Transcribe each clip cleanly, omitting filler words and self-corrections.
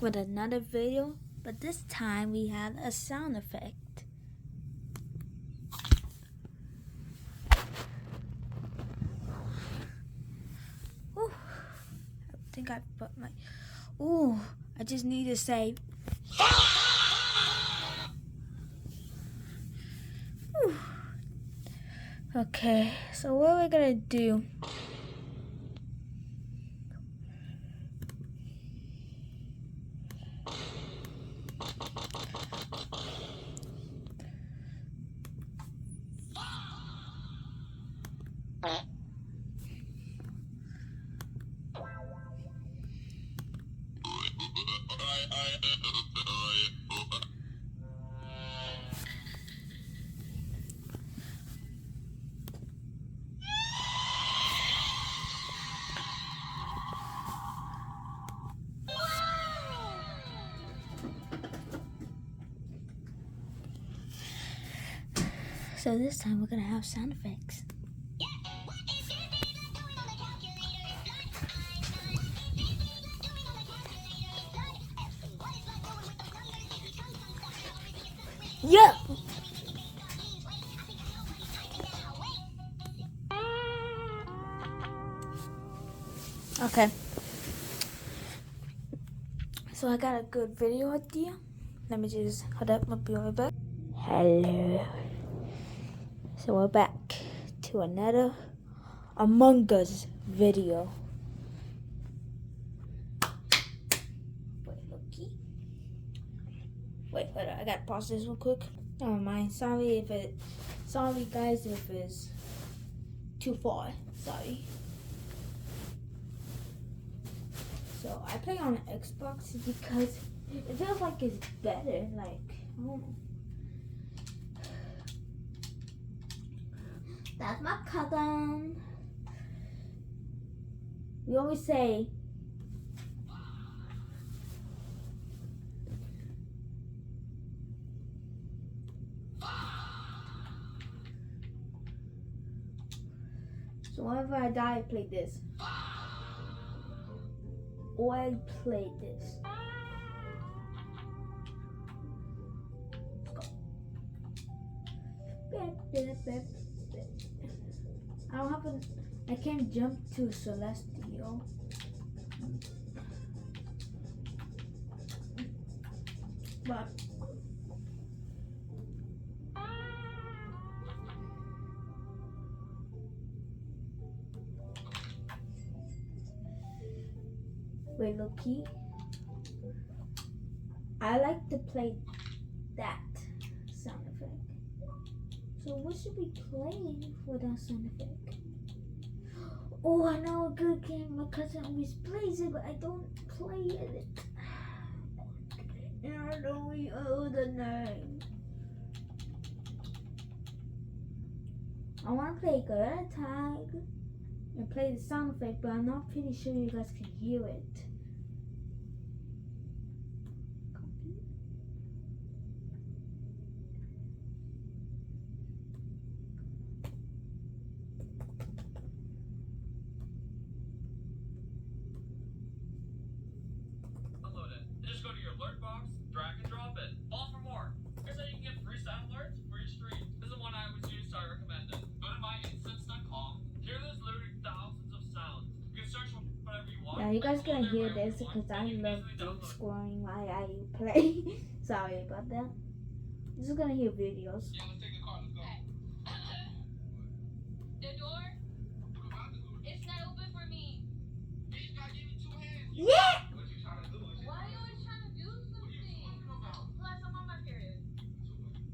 with another video, but this time we had a sound effect. Ooh, I think I put my... Ooh, I just need to say... Ooh. Okay, so what are we gonna do? So this time we're gonna have sound effects. Yeah. Okay. So I got a good video idea. Let me just hold up. I'll be right back. Hello. So we're back to another Among Us video. Wait, looky. Wait, I gotta pause this real quick. Never mind. Sorry guys if it's too far. Sorry. So I play on Xbox because it feels like it's better. Like, I don't know. That's my cousin. We always say, so whenever I die, I play this. Or I play this. Let's go. I can't jump to Celestial. But wait, Loki. I like to play that sound effect. So what should we play for that sound effect? Oh, I know a good game. My cousin always plays it, but I don't play it. And I don't know the name. I want to play Gorilla Tag and play the sound effect, but I'm not pretty sure you guys can hear it. Just go to your alert box, drag and drop it. All for more. Here's how you can get free sound alerts for your stream. This is one I always use, so I recommend it. Go to myinstance.com. Here there's literally thousands of sounds. You can search whatever you want. Yeah, you guys gonna hear this because I love doom scoring while I play. Sorry about that. You're just gonna hear videos. Yeah, let's take the car. Let's go. The door? It's not open for me. You gotta give me 2 hands. Yeah! What you trying to do? Why are you always trying to do something? What are you talking about? Plus, I'm on my period.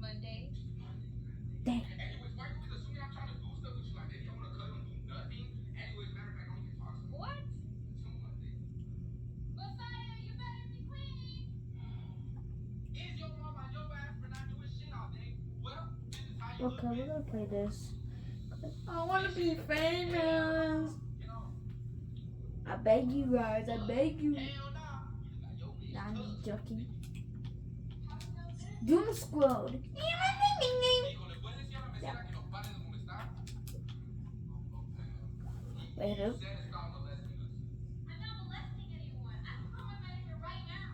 Monday. Dang. Anyways, why you always assuming I'm trying to do stuff with you? Like, maybe I want to cut him do nothing. Anyways, matter of fact, I don't even talk to him. What? Until Monday. Messiah, you better be cleaning. Is your mom on your ass for not doing shit all day? Well, this is how you Okay, we're gonna play this. I wanna be famous. I beg you guys, I beg you. Hell nah. Nah, I'm just joking. Doom Squad. Yeah. Wait, who? I'm not molesting anyone. I can call my manager right now.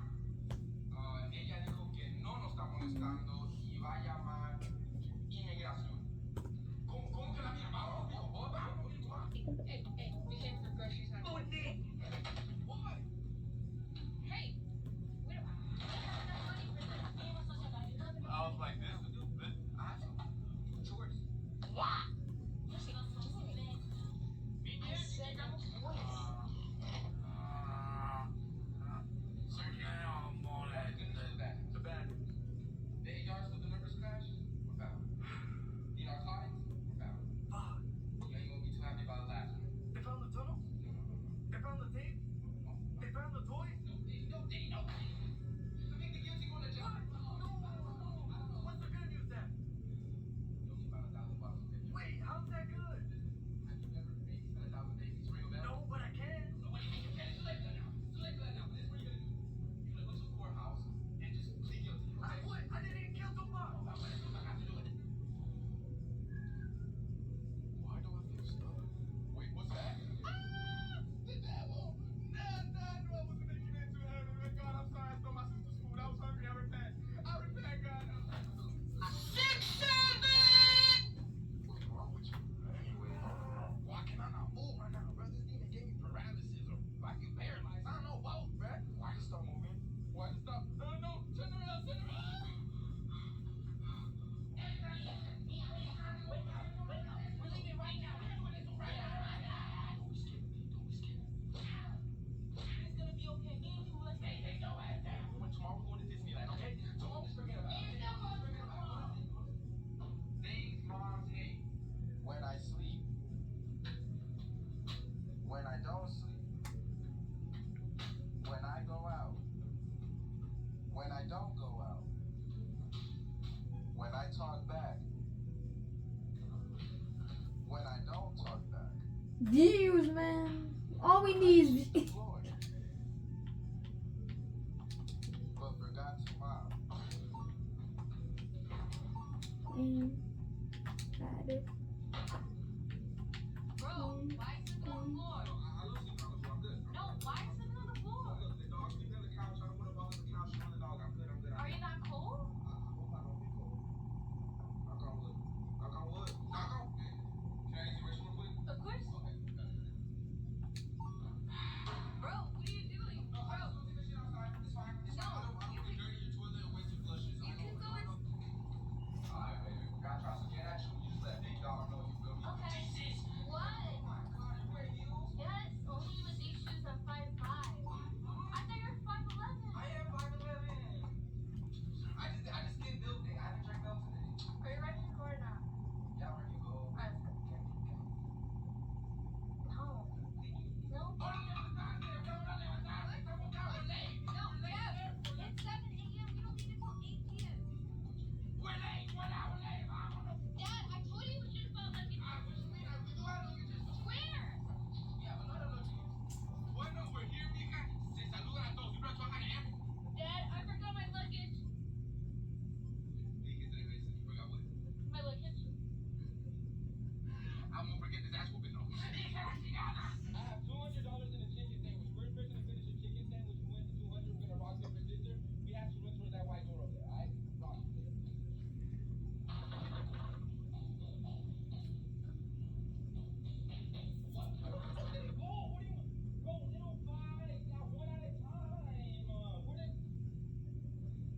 I don't go out. When I talk back. When I don't talk back. Views, man. All we need is But forgot to mop. and add it. Bro, why is it on the floor? I love sleeping on the floor. I'm good. No, why is it on the floor? Look, the dog's sleeping on the couch. I don't want to bother the couch. On the dog. I'm good. Are you not cold? I hope I don't get cold. Knock on wood. Knock on wood. Knock on. Can I use the restroom real quick? Of course. Okay. Bro, what are you doing? No, I Bro, just want to take the shit outside. It's fine. It's fine. I don't want to dirty your toilet and waste your flushes. you can go in. Alright, baby. Got y'all some get at you. You just let big dog know you feel me. Okay. What? Oh my god, you wear heels? Yes, only with these shoes I'm 5'5". I thought you were 5'11". I am 5'11". I just did milk day. I haven't drank milk today. Are you ready to go or not? Yeah, ready to go. Alright, let's go. No. No. No, Dad. It's 7 a.m. We don't leave until 8 p.m. We're late. 1 hour late. Dad, I told you we should have felt like it. What you mean? We do have luggage. Where? Yeah, but not luggage. Bueno, we're here, mija. Se saludan a todos. You better talk to Amber. Dad, I forgot my luggage. Dije 3 veces. You forgot what? My luggage. I'm gonna forget this ass whooping, though. I have $200 in a chicken sandwich. First person to finish a chicken sandwich who wins the 200. We're gonna rock paper scissors. We have to run towards that white door over there. All right? Rock. What? Whoa, what do you? Bro, little five. Got one at a time. What is?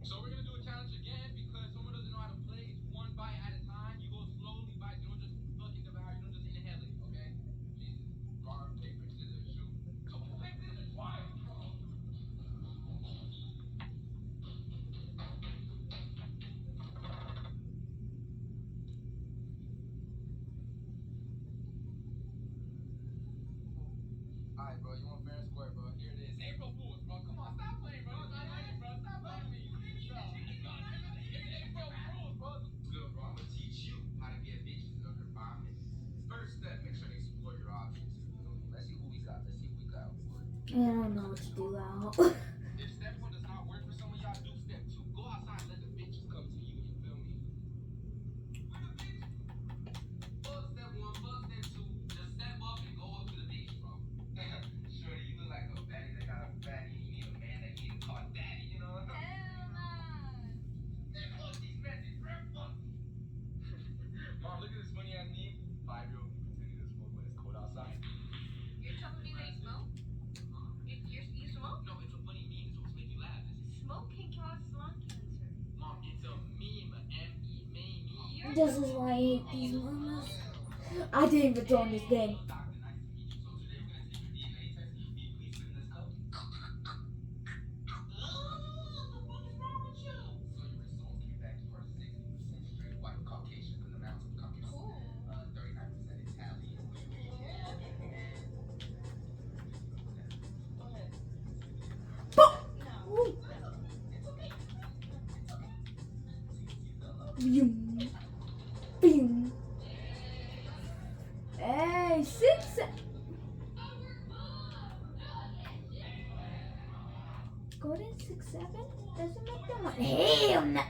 So we're gonna do a challenge again because someone doesn't know how to play. It's one bite at a time. You go slowly bite. You don't just fucking devour. You don't just inhale it. Okay? Jesus. Rock, paper, scissors, shoot. So who picked scissors? Why? Alright, bro. You want fair and square, bro. Here it is. April Fools, bro. Come on, stop playing, bro. It's not late, bro. Stop playing with me. Bro. It's April Fools, bro. Good, bro. I'm gonna teach you how to get bitches in under 5 minutes. First step, make sure to explore your options. Let's see who we got. Let's see who we got. I don't know what to do out. If step 1 does not work for some of y'all, do step 2. Go outside and let the bitches come to you. You feel me? Where the bitches? Fuck step 1, fuck step 2. Just step up and go up to the bitch, bro. Shorty, you look like a fatty that got a fatty. You need a man that can call daddy, you know? Hell nah. Man, fuck these messages, bro. Fuck. Mom, look at this funny ass meme. 5-year-old pretending to smoke when it's cold outside. You're telling me that you smoke? You smoke? No, it's a funny meme. It's supposed to make you laugh. Smoke can cause lung cancer. Mom, it's a meme. M-E, meme. This is why I hate these mamas. I didn't even join this game. Doctor, nice to meet you. So today we're gonna take your DNA test. Will you please fill in this cup? What the fuck is wrong with you? So your results came back. You are 60% straight white Caucasian in the mountain of Caucasus. Cool. 39% Italian. Ooh. Boom. Boom. Hey, 6. Golden 6-7 doesn't make them one. Hell no.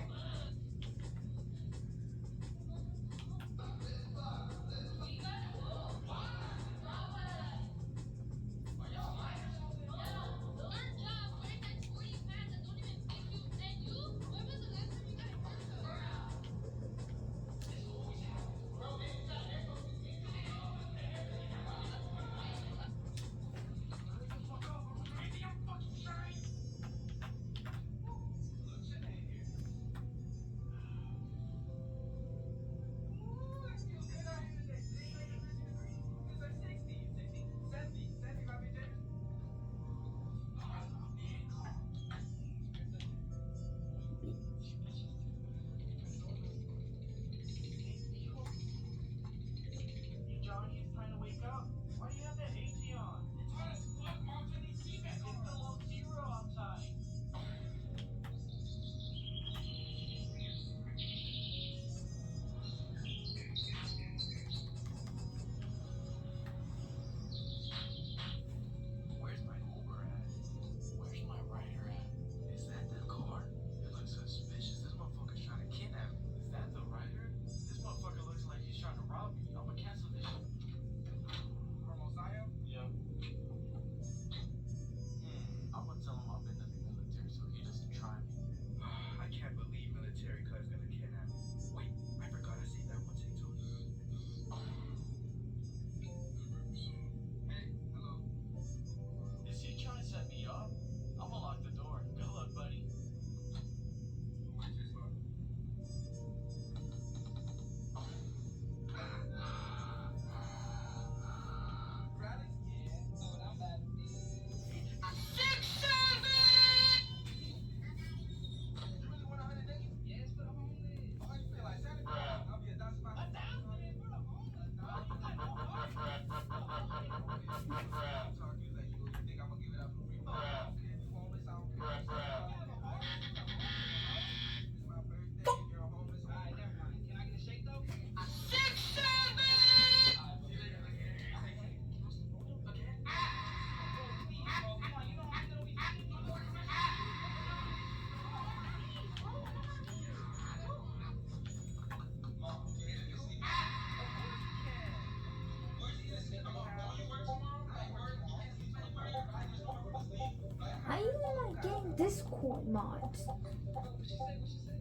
Discord mods. What she say? What she say?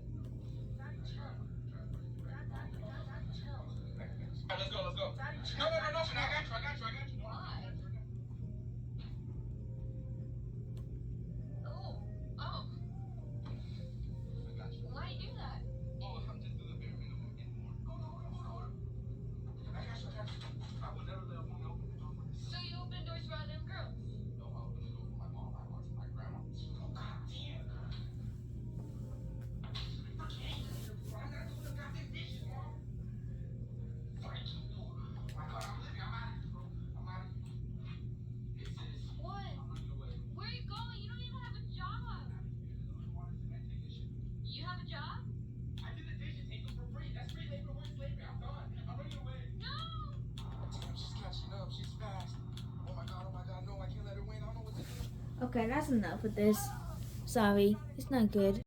Alright, let's go. Let's go. No. I got you. Why? Oh. I got you. Why you do that? Oh, I'm just doing the bare minimum anymore. Hold on. I got you. I would never let a woman open the door for me. So you open doors for other girls? No, I open the door for my mom. I watch my grandma. Oh, God damn. I'm not doing the goddamn dishes, Mom. Sorry. My God, I'm leaving. I'm out of here, bro. I'm out of here. Hey, sis. What? I'm running away. Where are you going? You don't even have a job. You have a job? I did the dishes. Take them for free. That's free labor. Where's slavery? I'm done. I'm running away. No. Damn, she's catching up. She's fast. Oh my God. No, I can't let her win. I don't know what to do. Okay, that's enough of this. Sorry, it's not good.